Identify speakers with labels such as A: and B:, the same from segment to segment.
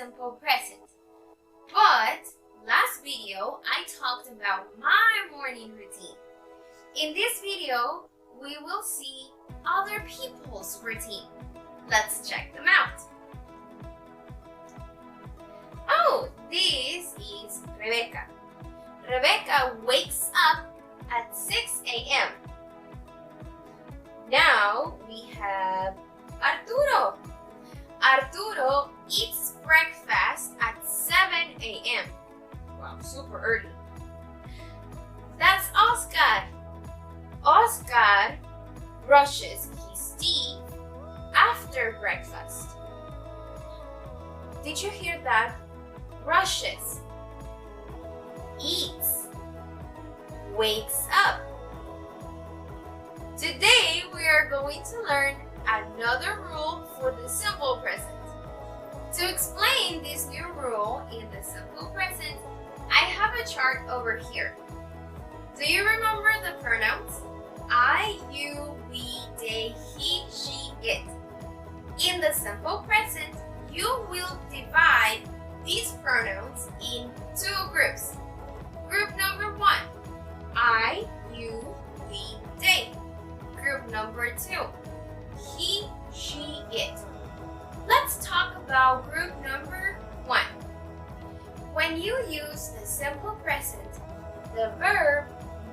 A: simple present. But last video, I talked about my morning routine. In this video, we will see other people's routine. Let's check them out. Oh, this is Rebecca. Rebecca wakes up at 6 a.m. Now we have Arturo. Arturo eats breakfast at 7 a.m. Wow, super early. That's Oscar. Oscar brushes his teeth after breakfast. Did you hear that? Brushes, eats, wakes up. Today we are going to learn another rule for the simple present. To explain this new rule in the simple present, I have a chart over here. Do you remember the pronouns? I, you, we, they, he, she, it. In the simple present, you will divide these pronouns in two groups. Group number 1, I, you, we, they. Group number 2, he, she, it. Let's talk about group number 1. When you use the simple present, the verb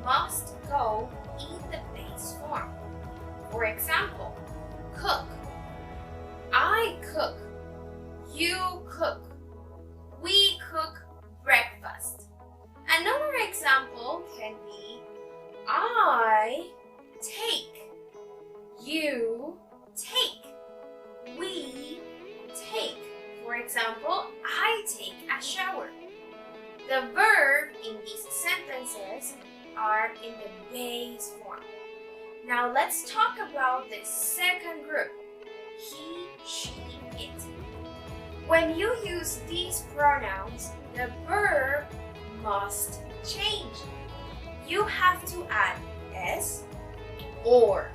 A: must go in the base form. For example, cook. I cook. You cook. We cook breakfast. Another example can be I take. You take. We take. For example, I take a shower. The verb in these sentences are in the base form. Now let's talk about the second group. He, she, it. When you use these pronouns, the verb must change. You have to add s or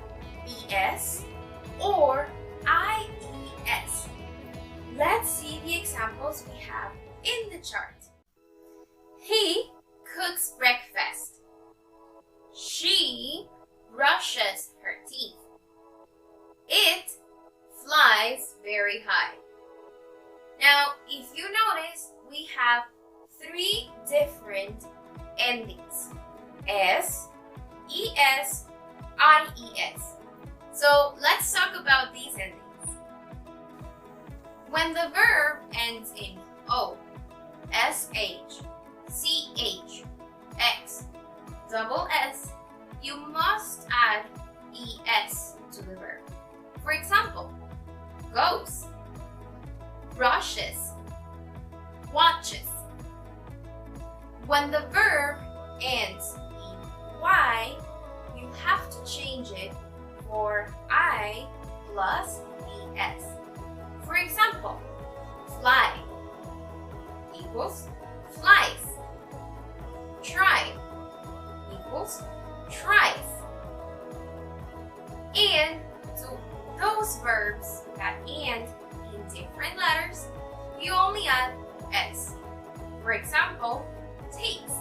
A: es or ies. Let's see the examples we have in the chart. He cooks breakfast. She brushes her teeth. It flies very high. Now, if you notice, we have 3 different endings. S, es, ies. So let's talk about these endings. When the verb ends in o, sh, ch, x, double s, you must add es to the verb. For example, goes, brushes, watches. When the verb ends in y, you have to change it for I plus es. For example, fly equals flies. Try equals tries. And to those verbs that end in different letters, you only add s. For example, takes,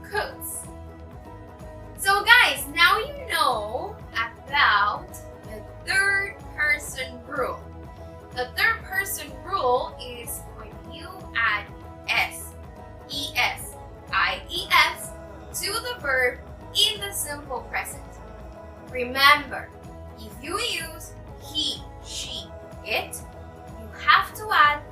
A: cooks. So guys, now you know about the third person rule. The third person rule is when you add s, es, ies to the verb in the simple present. Remember, if you use he, she, it, you have to add